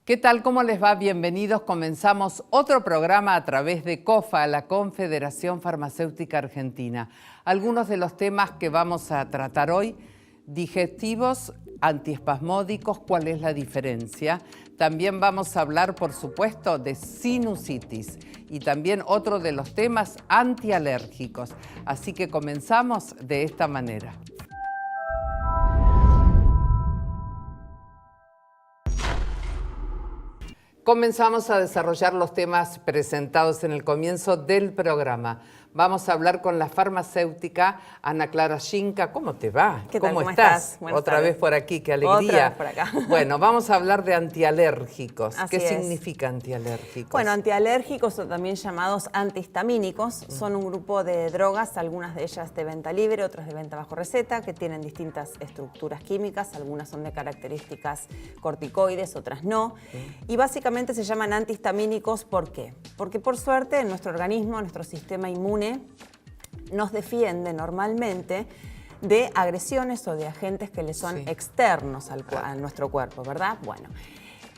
¿Qué tal? ¿Cómo les va? Bienvenidos. Comenzamos otro programa a través de COFA, la Confederación Farmacéutica Argentina. Algunos de los temas que vamos a tratar hoy: digestivos, antiespasmódicos, ¿cuál es la diferencia? También vamos a hablar, por supuesto, de sinusitis y también otro de los temas, antialérgicos. Así que comenzamos de esta manera. Comenzamos a desarrollar los temas presentados en el comienzo del programa. Vamos a hablar con la farmacéutica Ana Clara Scinca. ¿Cómo te va? ¿Qué tal? ¿Cómo estás? Buenas Otra tardes. vez por aquí, qué alegría. Otra vez por acá. Bueno, vamos a hablar de antialérgicos. Así ¿Qué es. significa antialérgicos? Bueno, antialérgicos, o también llamados antihistamínicos, son un grupo de drogas, algunas de ellas de venta libre, otras de venta bajo receta, que tienen distintas estructuras químicas, algunas son de características corticoides, otras no. Y básicamente se llaman antihistamínicos, ¿por qué? Porque por suerte en nuestro organismo, nuestro sistema inmune, nos defiende normalmente de agresiones o de agentes que le son externos a nuestro cuerpo, ¿verdad? Bueno,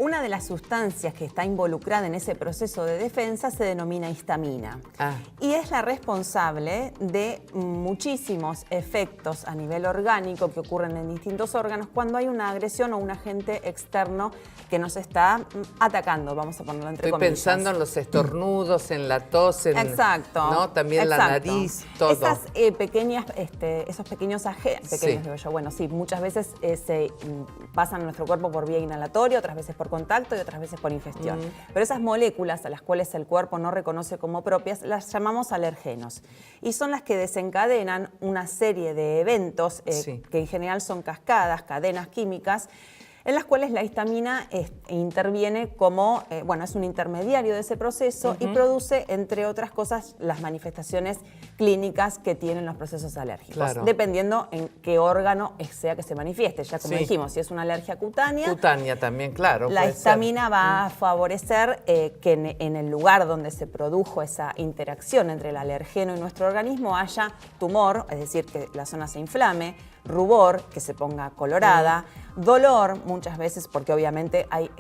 una de las sustancias que está involucrada en ese proceso de defensa se denomina histamina. Y es la responsable de muchísimos efectos a nivel orgánico que ocurren en distintos órganos cuando hay una agresión o un agente externo que nos está atacando, vamos a ponerlo entre comillas. Estoy pensando en los estornudos, en la tos, en, exacto, ¿no? También exacto. La nariz, todo. Esas esos pequeños agentes, digo yo, bueno, sí, muchas veces se pasan a nuestro cuerpo por vía inhalatoria, otras veces por contacto y otras veces por ingestión. Pero esas moléculas a las cuales el cuerpo no reconoce como propias, las llamamos alergenos. Y son las que desencadenan una serie de eventos que en general son cascadas, cadenas químicas, en las cuales la histamina interviene como, es un intermediario de ese proceso y produce, entre otras cosas, las manifestaciones clínicas que tienen los procesos alérgicos, dependiendo en qué órgano sea que se manifieste. Ya como dijimos, si es una alergia cutánea, también, claro. La histamina va a favorecer que en el lugar donde se produjo esa interacción entre el alergeno y nuestro organismo haya tumor, es decir, que la zona se inflame, rubor, que se ponga colorada, dolor, muchas veces porque obviamente hay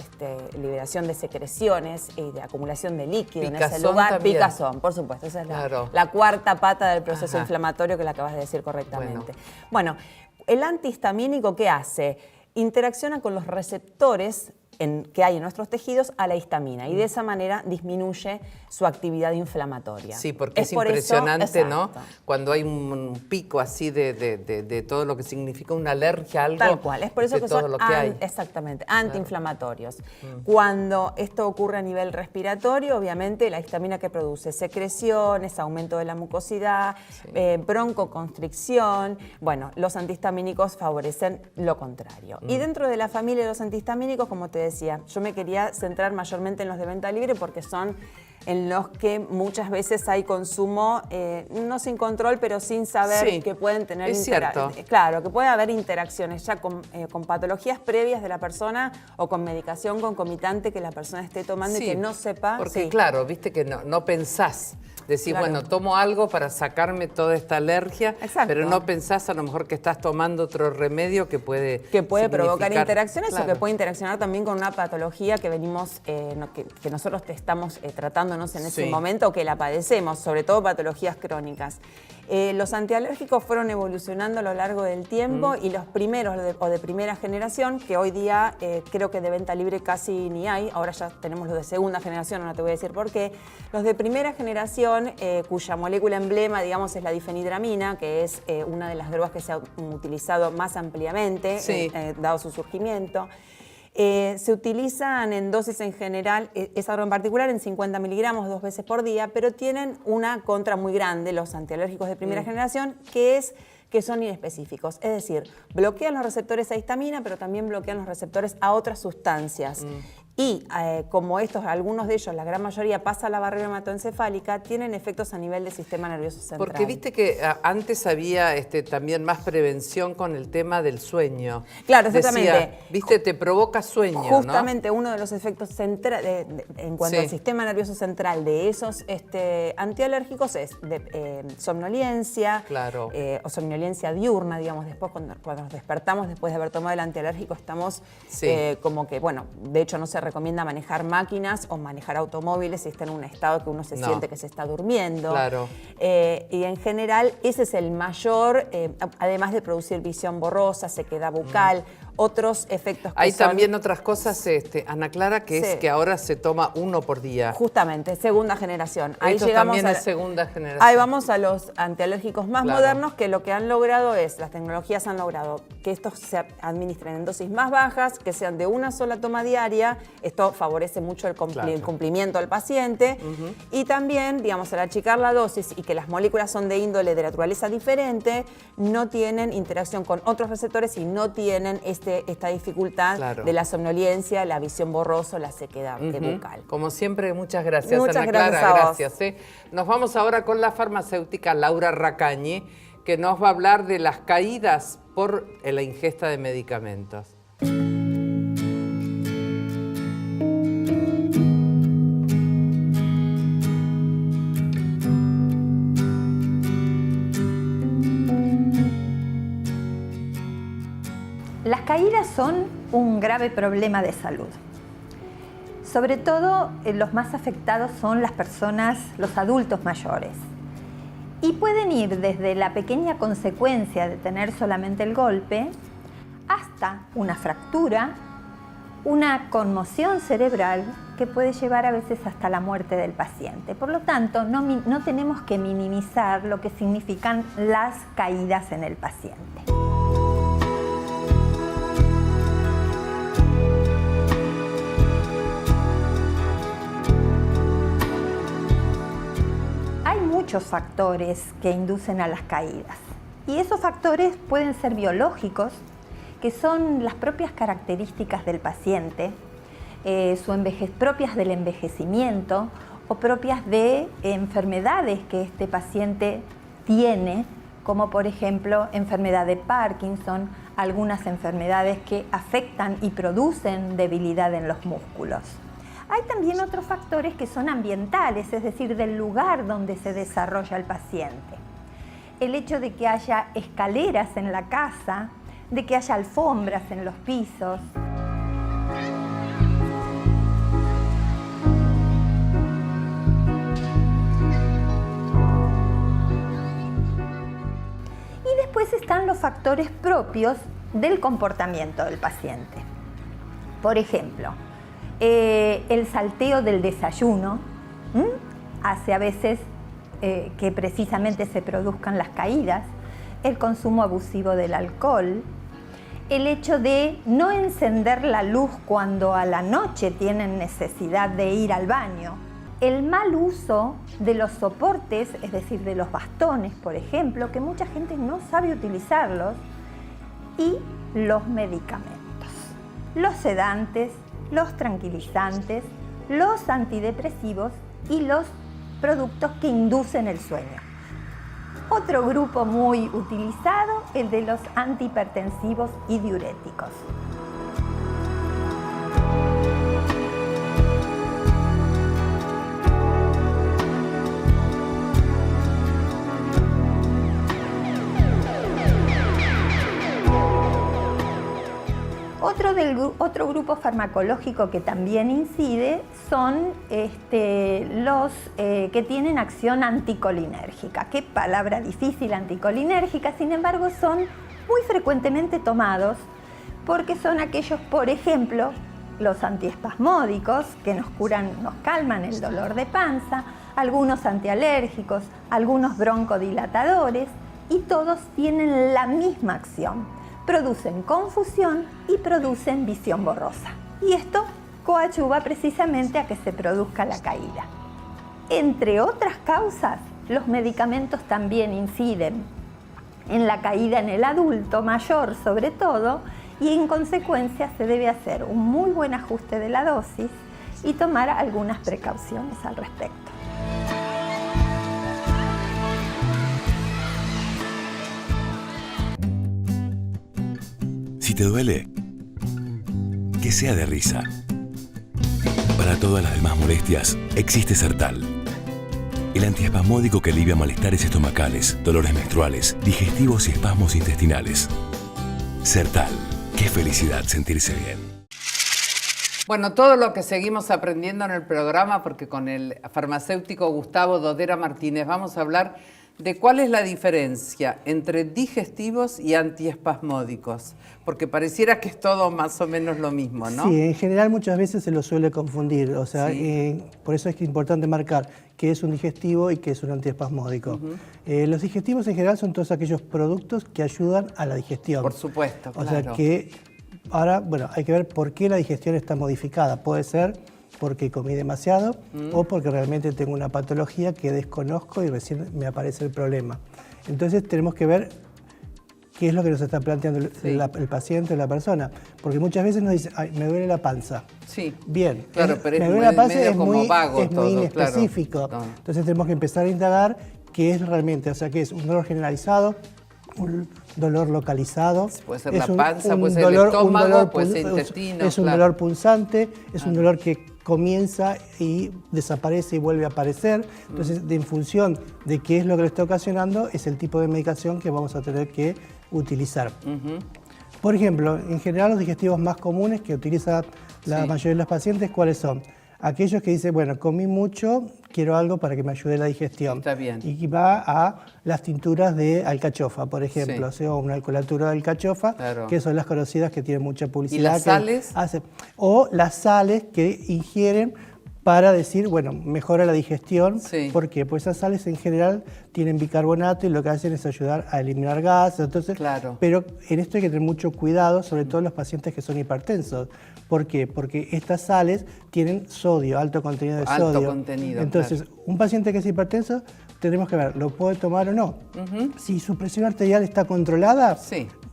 liberación de secreciones y de acumulación de líquido en ese lugar. También. Picazón, por supuesto. Esa es la cuarta pata del proceso inflamatorio que la acabas de decir correctamente. Bueno, el antihistamínico, ¿qué hace? Interacciona con los receptores que hay en nuestros tejidos a la histamina y de esa manera disminuye su actividad inflamatoria. Sí, porque es impresionante, ¿no? Cuando hay un pico así de todo lo que significa una alergia a algo. Tal cual, es por eso que son exactamente antiinflamatorios. Cuando esto ocurre a nivel respiratorio, obviamente la histamina que produce secreciones, aumento de la mucosidad, broncoconstricción. Bueno, los antihistamínicos favorecen lo contrario. Y dentro de la familia de los antihistamínicos, como te decía, yo me quería centrar mayormente en los de venta libre porque son en los que muchas veces hay consumo, no sin control, pero sin saber que pueden tener claro, que puede haber interacciones ya con patologías previas de la persona o con medicación concomitante que la persona esté tomando y que no sepa. Porque claro, viste que no pensás. Decís, bueno, tomo algo para sacarme toda esta alergia, pero no pensás a lo mejor que estás tomando otro remedio que puede provocar interacciones o que puede interaccionar también con una patología que venimos, que nosotros te estamos tratándonos en ese momento o que la padecemos, sobre todo patologías crónicas. Los antialérgicos fueron evolucionando a lo largo del tiempo y los primeros o de primera generación, que hoy día creo que de venta libre casi ni hay, ahora ya tenemos los de segunda generación, ahora te voy a decir por qué. Los de primera generación, cuya molécula emblema, digamos, es la difenidramina, que es una de las drogas que se ha utilizado más ampliamente, dado su surgimiento. Se utilizan en dosis en general, esa droga en particular, en 50 miligramos 2 veces por día, pero tienen una contra muy grande, los antialérgicos de primera generación, que son inespecíficos. Es decir, bloquean los receptores a histamina, pero también bloquean los receptores a otras sustancias. Y como algunos de ellos, la gran mayoría, pasa a la barrera hematoencefálica, tienen efectos a nivel del sistema nervioso central. Porque viste que antes había también más prevención con el tema del sueño. Claro, exactamente. Decía, viste, te provoca sueño, justamente, ¿no? Uno de los efectos en cuanto al sistema nervioso central de esos antialérgicos es somnolencia, o somnolencia diurna, digamos, después cuando nos despertamos después de haber tomado el antialérgico estamos como que, bueno, de hecho no se recomienda manejar máquinas o manejar automóviles si está en un estado que uno se siente que se está durmiendo. Claro. Y en general ese es el mayor, además de producir visión borrosa, sequedad bucal, otros efectos que Hay son... también otras cosas, Ana Clara, que es que ahora se toma 1 por día. Justamente, segunda generación. Ahí esto llegamos también es segunda generación. Ahí vamos a los antialérgicos más modernos, que lo que han logrado es, las tecnologías han logrado que estos se administren en dosis más bajas, que sean de una sola toma diaria. Esto favorece mucho el cumplimiento al paciente. Y también, digamos, al achicar la dosis y que las moléculas son de índole de naturaleza diferente, no tienen interacción con otros receptores y no tienen esta dificultad de la somnolencia, la visión borrosa, la sequedad bucal. Como siempre, muchas gracias, Muchas Ana gracias Clara. a vos. Gracias. Nos vamos ahora con la farmacéutica Laura Racañi, que nos va a hablar de las caídas por la ingesta de medicamentos. Las caídas son un grave problema de salud. Sobre todo, los más afectados son las personas, los adultos mayores. Y pueden ir desde la pequeña consecuencia de tener solamente el golpe hasta una fractura, una conmoción cerebral que puede llevar a veces hasta la muerte del paciente. Por lo tanto, no tenemos que minimizar lo que significan las caídas en el paciente. Muchos factores que inducen a las caídas y esos factores pueden ser biológicos, que son las propias características del paciente, propias del envejecimiento o propias de enfermedades que este paciente tiene, como por ejemplo enfermedad de Parkinson, algunas enfermedades que afectan y producen debilidad en los músculos. Hay también otros factores que son ambientales, es decir, del lugar donde se desarrolla el paciente. El hecho de que haya escaleras en la casa, de que haya alfombras en los pisos. Y después están los factores propios del comportamiento del paciente. Por ejemplo, el salteo del desayuno hace a veces que precisamente se produzcan las caídas, el consumo abusivo del alcohol, el hecho de no encender la luz cuando a la noche tienen necesidad de ir al baño, el mal uso de los soportes, es decir, de los bastones, por ejemplo, que mucha gente no sabe utilizarlos, y los medicamentos, los sedantes, los tranquilizantes, los antidepresivos y los productos que inducen el sueño. Otro grupo muy utilizado, el de los antihipertensivos y diuréticos. Otro grupo farmacológico que también incide son los que tienen acción anticolinérgica. Qué palabra difícil, anticolinérgica, sin embargo son muy frecuentemente tomados porque son aquellos, por ejemplo, los antiespasmódicos que nos calman el dolor de panza, algunos antialérgicos, algunos broncodilatadores, y todos tienen la misma acción. Producen confusión y producen visión borrosa. Y esto coadyuva precisamente a que se produzca la caída. Entre otras causas, los medicamentos también inciden en la caída en el adulto mayor sobre todo, y en consecuencia se debe hacer un muy buen ajuste de la dosis y tomar algunas precauciones al respecto. Si te duele, que sea de risa. Para todas las demás molestias, existe Sertal. El antiespasmódico que alivia malestares estomacales, dolores menstruales, digestivos y espasmos intestinales. Sertal. Qué felicidad sentirse bien. Bueno, todo lo que seguimos aprendiendo en el programa, porque con el farmacéutico Gustavo Dodera Martínez vamos a hablar de cuál es la diferencia entre digestivos y antiespasmódicos, porque pareciera que es todo más o menos lo mismo, ¿no? Sí, en general muchas veces se lo suele confundir, o sea, sí. Por eso es importante marcar qué es un digestivo y qué es un antiespasmódico. Los digestivos en general son todos aquellos productos que ayudan a la digestión. Por supuesto, o claro. sea que ahora, bueno, hay que ver por qué la digestión está modificada. Puede ser porque comí demasiado o porque realmente tengo una patología que desconozco y recién me aparece el problema. Entonces tenemos que ver qué es lo que nos está planteando el paciente o la persona, porque muchas veces nos dice, ay, me duele la panza. Sí. Bien, claro, pero me duele la panza medio es como vago es todo, muy inespecífico. Claro. No. Entonces tenemos que empezar a indagar qué es realmente, o sea, qué es un dolor generalizado, un dolor localizado. Puede ser la panza, puede ser el estómago, puede ser intestino. Es un dolor punzante, es un dolor que comienza y desaparece y vuelve a aparecer. Entonces, en función de qué es lo que le está ocasionando, es el tipo de medicación que vamos a tener que utilizar. Por ejemplo, en general los digestivos más comunes que utiliza la mayoría de los pacientes, ¿cuáles son? Aquellos que dicen, bueno, comí mucho, quiero algo para que me ayude la digestión. Está bien. Y va a las tinturas de alcachofa, por ejemplo, o sea, una alcolatura de alcachofa, que son las conocidas que tienen mucha publicidad. ¿Y las sales? O las sales que ingieren para decir, bueno, mejora la digestión. ¿Por qué? Pues esas sales en general tienen bicarbonato y lo que hacen es ayudar a eliminar gases. Entonces, pero en esto hay que tener mucho cuidado, sobre todo los pacientes que son hipertensos. ¿Por qué? Porque estas sales tienen sodio, alto contenido de sodio. Alto contenido. Entonces, un paciente que es hipertenso, tenemos que ver, ¿lo puede tomar o no? Si su presión arterial está controlada,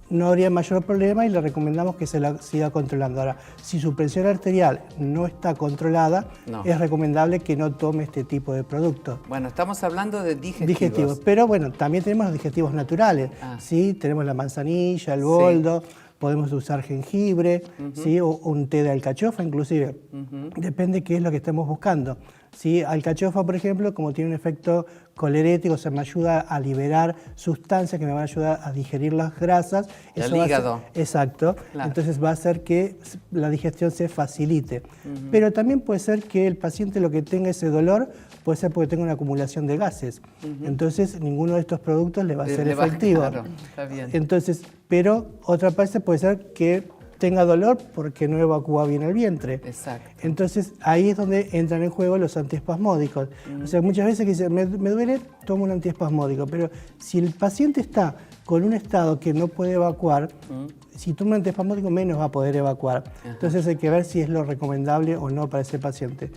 no habría mayor problema y le recomendamos que se la siga controlando. Ahora, si su presión arterial no está controlada, es recomendable que no tome este tipo de productos. Bueno, estamos hablando de digestivos. Pero bueno, también tenemos los digestivos naturales. ¿Sí? Tenemos la manzanilla, el boldo, podemos usar jengibre, ¿sí? O un té de alcachofa inclusive. Depende qué es lo que estemos buscando. ¿Sí? Alcachofa, por ejemplo, como tiene un efecto colerético, o sea, me ayuda a liberar sustancias que me van a ayudar a digerir las grasas. El hígado. Exacto. Entonces va a hacer que la digestión se facilite. Pero también puede ser que el paciente lo que tenga ese dolor puede ser porque tenga una acumulación de gases. Entonces ninguno de estos productos le va a ser efectivo. Claro, está bien. Entonces, pero otra parte puede ser que tenga dolor porque no evacúa bien el vientre. Exacto. Entonces ahí es donde entran en juego los antiespasmódicos. O sea, muchas veces que dicen, me duele, tomo un antiespasmódico, pero si el paciente está con un estado que no puede evacuar, si toma un antiespasmódico menos va a poder evacuar. Entonces hay que ver si es lo recomendable o no para ese paciente.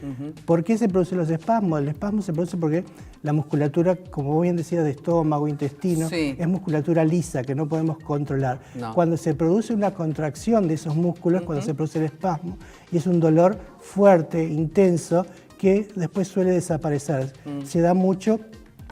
¿Por qué se producen los espasmos? El espasmo se produce porque la musculatura, como vos bien decías, de estómago, intestino, es musculatura lisa que no podemos controlar. Cuando se produce una contracción de esos músculos, cuando se produce el espasmo, y es un dolor fuerte, intenso, que después suele desaparecer. Se da mucho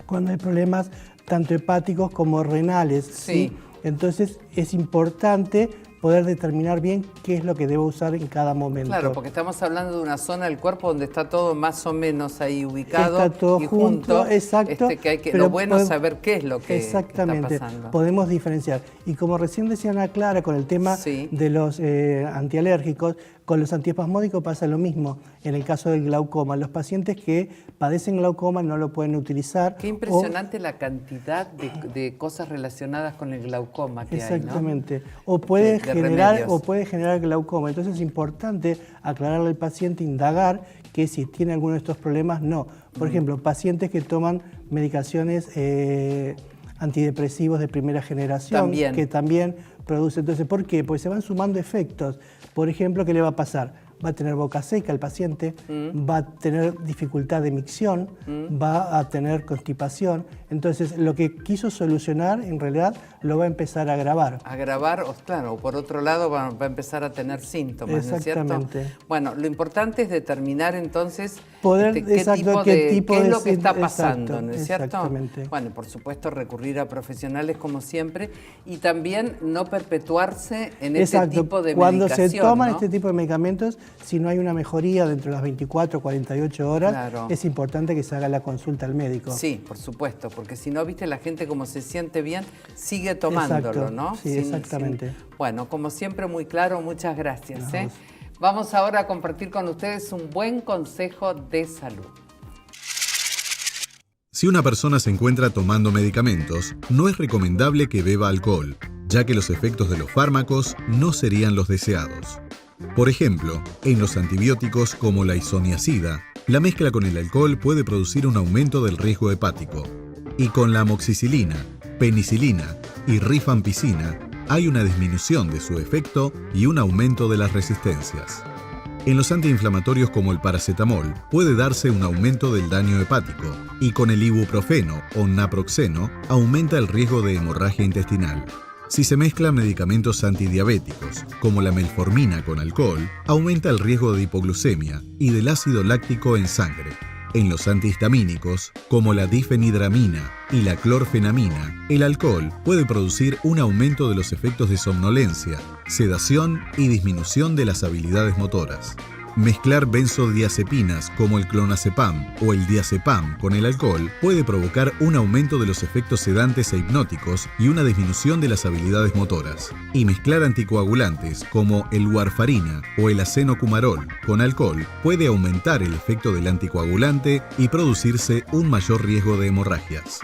cuando hay problemas tanto hepáticos como renales. ¿Sí? Entonces es importante poder determinar bien qué es lo que debo usar en cada momento. Claro, porque estamos hablando de una zona del cuerpo donde está todo más o menos ahí ubicado. Está todo y junto, exacto. Lo bueno es saber qué es lo que está pasando. Podemos diferenciar. Y como recién decía Ana Clara con el tema de los antialérgicos, con los antiespasmódicos pasa lo mismo en el caso del glaucoma. Los pacientes que padecen glaucoma no lo pueden utilizar. Qué impresionante la cantidad de cosas relacionadas con el glaucoma que exactamente. hay, ¿no? O puede generar glaucoma. Entonces es importante aclararle al paciente, indagar que si tiene alguno de estos problemas, no. Por ejemplo, pacientes que toman medicaciones antidepresivos de primera generación, que también producen. Entonces, ¿por qué? Porque se van sumando efectos. Por ejemplo, ¿qué le va a pasar? Va a tener boca seca el paciente, va a tener dificultad de micción, va a tener constipación. Entonces, lo que quiso solucionar, en realidad, lo va a empezar a agravar. Agravar, claro, o por otro lado va a empezar a tener síntomas, ¿no es cierto? Bueno, lo importante es determinar entonces qué es lo que está pasando, ¿no es cierto? Bueno, por supuesto, recurrir a profesionales como siempre y también no perpetuarse en este tipo de medicación. Cuando se toman este tipo de medicamentos, si no hay una mejoría dentro de las 24 o 48 horas, es importante que se haga la consulta al médico. Sí, por supuesto, porque si no, viste, la gente como se siente bien, sigue tomándolo, ¿no? Sí, exactamente. Bueno, como siempre, muy claro, muchas gracias. Vamos ahora a compartir con ustedes un buen consejo de salud. Si una persona se encuentra tomando medicamentos, no es recomendable que beba alcohol, ya que los efectos de los fármacos no serían los deseados. Por ejemplo, en los antibióticos como la isoniazida, la mezcla con el alcohol puede producir un aumento del riesgo hepático. Y con la amoxicilina, penicilina y rifampicina, hay una disminución de su efecto y un aumento de las resistencias. En los antiinflamatorios como el paracetamol puede darse un aumento del daño hepático y con el ibuprofeno o naproxeno aumenta el riesgo de hemorragia intestinal. Si se mezclan medicamentos antidiabéticos como la metformina con alcohol, aumenta el riesgo de hipoglucemia y del ácido láctico en sangre. En los antihistamínicos, como la difenhidramina y la clorfenamina, el alcohol puede producir un aumento de los efectos de somnolencia, sedación y disminución de las habilidades motoras. Mezclar benzodiazepinas como el clonazepam o el diazepam con el alcohol puede provocar un aumento de los efectos sedantes e hipnóticos y una disminución de las habilidades motoras. Y mezclar anticoagulantes como el warfarina o el acenocumarol con alcohol puede aumentar el efecto del anticoagulante y producirse un mayor riesgo de hemorragias.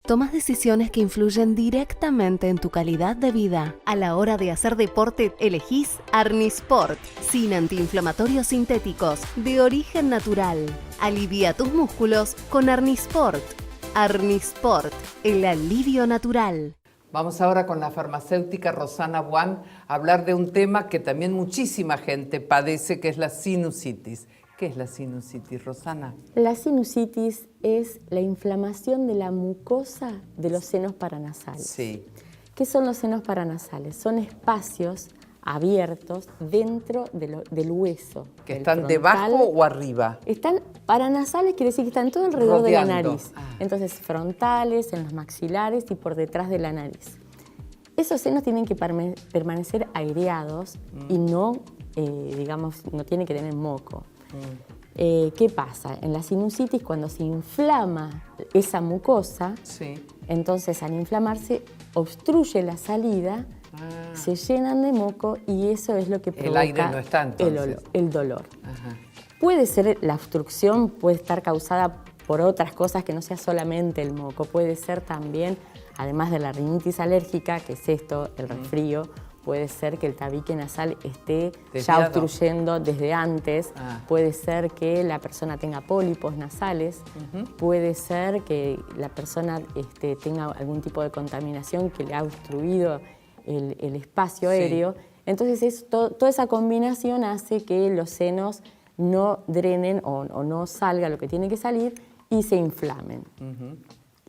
Tomas decisiones que influyen directamente en tu calidad de vida. A la hora de hacer deporte, elegís Arnisport, sin antiinflamatorios sintéticos, de origen natural. Alivia tus músculos con Arnisport. Arnisport, el alivio natural. Vamos ahora con la farmacéutica Rosana Buan a hablar de un tema que también muchísima gente padece, que es la sinusitis. ¿Qué es la sinusitis, Rosana? La sinusitis es la inflamación de la mucosa de los senos paranasales. Sí. ¿Qué son los senos paranasales? Son espacios abiertos dentro del hueso. ¿Que están debajo o arriba? Están paranasales, quiere decir que están todo alrededor Rodeando. de la nariz. Entonces, frontales, en los maxilares y por detrás de la nariz. Esos senos tienen que permanecer aireados y no, no tienen que tener moco. ¿Qué pasa? En la sinusitis, cuando se inflama esa mucosa, sí, entonces al inflamarse obstruye la salida, se llenan de moco y eso es lo que provoca el aire no está, entonces. El dolor. Ajá. Puede ser, la obstrucción puede estar causada por otras cosas que no sea solamente el moco, puede ser también, además de la rinitis alérgica, que es esto, el resfrío, puede ser que el tabique nasal esté desviado, ya obstruyendo desde antes, puede ser que la persona tenga pólipos nasales, puede ser que la persona tenga algún tipo de contaminación que le ha obstruido el espacio aéreo. Entonces toda esa combinación hace que los senos no drenen o no salga lo que tiene que salir y se inflamen.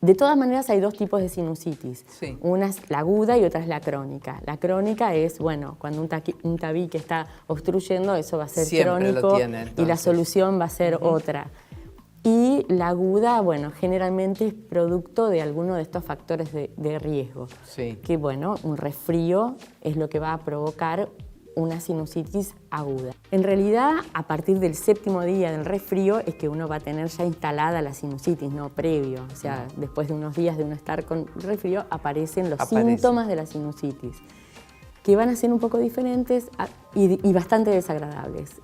De todas maneras, hay dos tipos de sinusitis. Sí. Una es la aguda y otra es la crónica. La crónica es, bueno, cuando un tabique está obstruyendo, eso va a ser siempre crónico lo tiene, y la solución va a ser otra. Y la aguda, bueno, generalmente es producto de alguno de estos factores de riesgo. Sí. Que, bueno, un resfrío es lo que va a provocar una sinusitis aguda. En realidad, a partir del 7º día del resfrío es que uno va a tener ya instalada la sinusitis, no previo. O sea, después de unos días de uno estar con resfrío, aparecen los síntomas de la sinusitis, que van a ser un poco diferentes y bastante desagradables.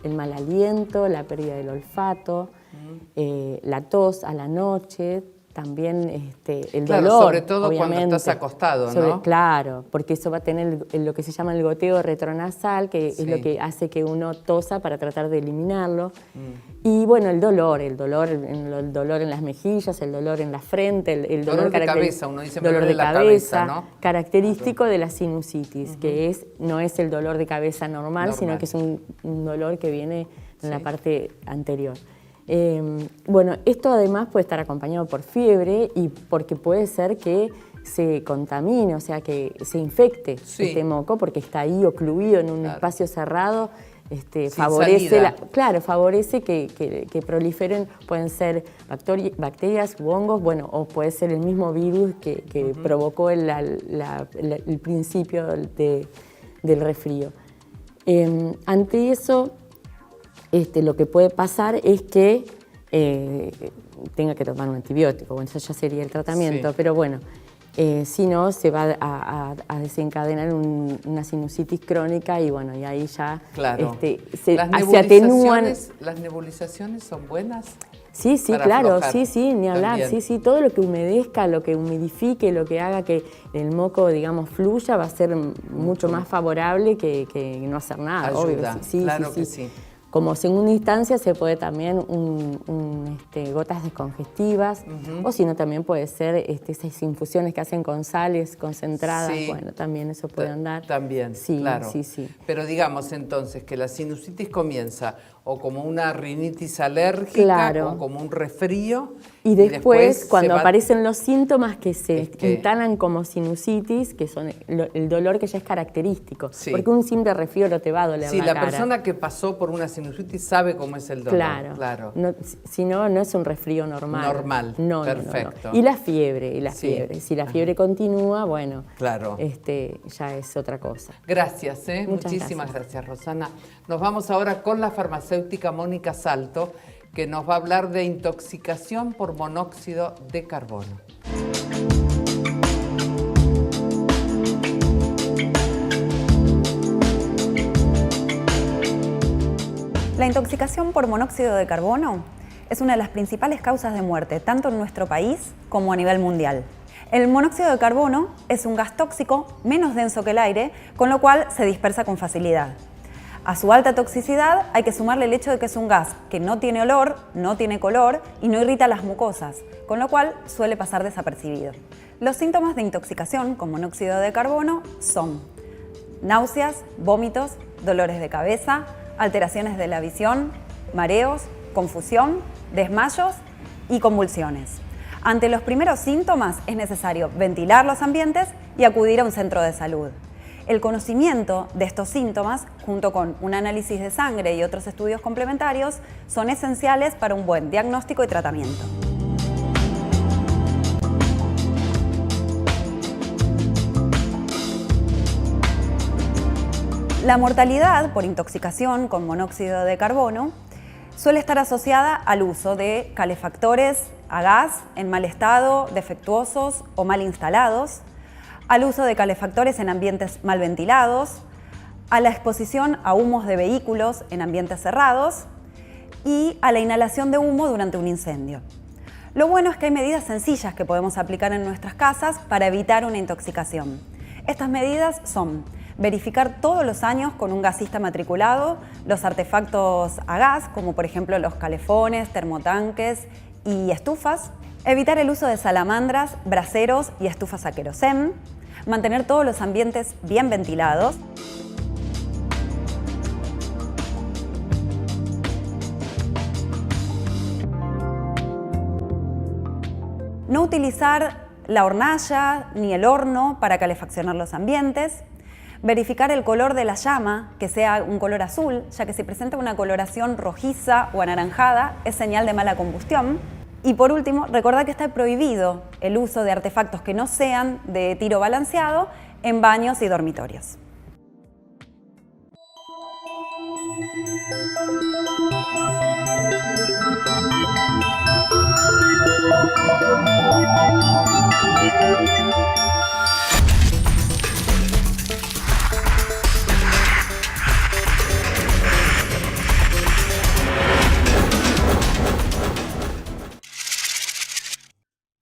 El mal aliento, la pérdida del olfato, la tos a la noche, también el dolor, sobre todo obviamente, cuando estás acostado, ¿no? Claro, porque eso va a tener lo que se llama el goteo retronasal, que es lo que hace que uno tosa para tratar de eliminarlo. Y bueno, el dolor en las mejillas, el dolor en la frente, el dolor de cabeza, uno dice dolor de la cabeza, ¿no? Característico de la sinusitis, que no es el dolor de cabeza normal, sino que es un dolor que viene en la parte anterior. Bueno, esto además puede estar acompañado por fiebre y porque puede ser que se contamine, o sea, que se infecte este moco porque está ahí ocluido en un espacio cerrado. Favorece que proliferen, pueden ser bacterias, hongos, bueno, o puede ser el mismo virus que provocó el principio del resfrío. Ante eso, lo que puede pasar es que tenga que tomar un antibiótico. Bueno, eso ya sería el tratamiento, pero bueno, si no, se va a desencadenar una sinusitis crónica y bueno, y ahí ya se atenúan. ¿Las nebulizaciones son buenas? Sí, claro, aflojar. Ni hablar, también. Sí, todo lo que humedezca, lo que humidifique, lo que haga que el moco, digamos, fluya, va a ser mucho más favorable que no hacer nada. Ayuda, obvio. Claro que sí. Como segunda instancia se puede también gotas descongestivas, o si no también puede ser esas infusiones que hacen con sales concentradas, bueno, también eso puede andar. También, sí, claro. Sí. Pero digamos entonces que la sinusitis comienza o como una rinitis alérgica o como un resfrío. Y después cuando aparecen los síntomas que se instalan como sinusitis, que son el dolor que ya es característico. Sí. Porque un simple resfrío no te va a doler la cara. Sí, la persona que pasó por una sinusitis sabe cómo es el dolor. Claro. No, si no, no es un resfrío normal. Normal, perfecto. No. Y la fiebre, Si la fiebre continúa, bueno, claro. Ya es otra cosa. Gracias, muchísimas gracias, Rosana. Nos vamos ahora con la farmacéutica Mónica Salto, que nos va a hablar de intoxicación por monóxido de carbono. La intoxicación por monóxido de carbono es una de las principales causas de muerte, tanto en nuestro país como a nivel mundial. El monóxido de carbono es un gas tóxico menos denso que el aire, con lo cual se dispersa con facilidad. A su alta toxicidad hay que sumarle el hecho de que es un gas que no tiene olor, no tiene color y no irrita las mucosas, con lo cual suele pasar desapercibido. Los síntomas de intoxicación con monóxido de carbono son náuseas, vómitos, dolores de cabeza, alteraciones de la visión, mareos, confusión, desmayos y convulsiones. Ante los primeros síntomas es necesario ventilar los ambientes y acudir a un centro de salud. El conocimiento de estos síntomas, junto con un análisis de sangre y otros estudios complementarios, son esenciales para un buen diagnóstico y tratamiento. La mortalidad por intoxicación con monóxido de carbono suele estar asociada al uso de calefactores a gas en mal estado, defectuosos o mal instalados, al uso de calefactores en ambientes mal ventilados, a la exposición a humos de vehículos en ambientes cerrados y a la inhalación de humo durante un incendio. Lo bueno es que hay medidas sencillas que podemos aplicar en nuestras casas para evitar una intoxicación. Estas medidas son verificar todos los años con un gasista matriculado los artefactos a gas, como por ejemplo los calefones, termotanques y estufas, evitar el uso de salamandras, braseros y estufas a querosén, mantener todos los ambientes bien ventilados. No utilizar la hornalla ni el horno para calefaccionar los ambientes. Verificar el color de la llama, que sea un color azul, ya que si presenta una coloración rojiza o anaranjada es señal de mala combustión. Y por último, recordar que está prohibido el uso de artefactos que no sean de tiro balanceado en baños y dormitorios.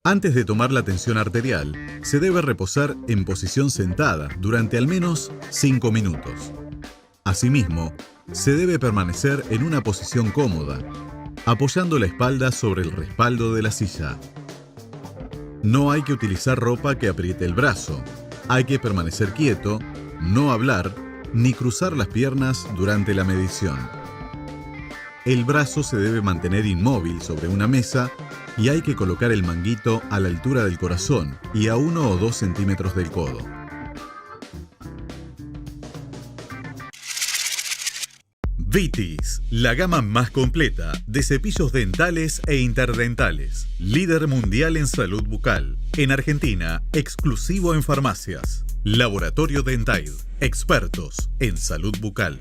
Antes de tomar la tensión arterial, se debe reposar en posición sentada durante al menos 5 minutos. Asimismo, se debe permanecer en una posición cómoda, apoyando la espalda sobre el respaldo de la silla. No hay que utilizar ropa que apriete el brazo. Hay que permanecer quieto, no hablar, ni cruzar las piernas durante la medición. El brazo se debe mantener inmóvil sobre una mesa y hay que colocar el manguito a la altura del corazón y a 1 o 2 centímetros del codo. Vitis, la gama más completa de cepillos dentales e interdentales. Líder mundial en salud bucal. En Argentina, exclusivo en farmacias. Laboratorio Dentaid, expertos en salud bucal.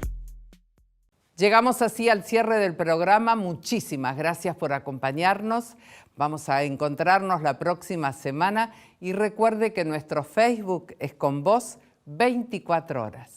Llegamos así al cierre del programa. Muchísimas gracias por acompañarnos. Vamos a encontrarnos la próxima semana y recuerde que nuestro Facebook es Con Vos 24 horas.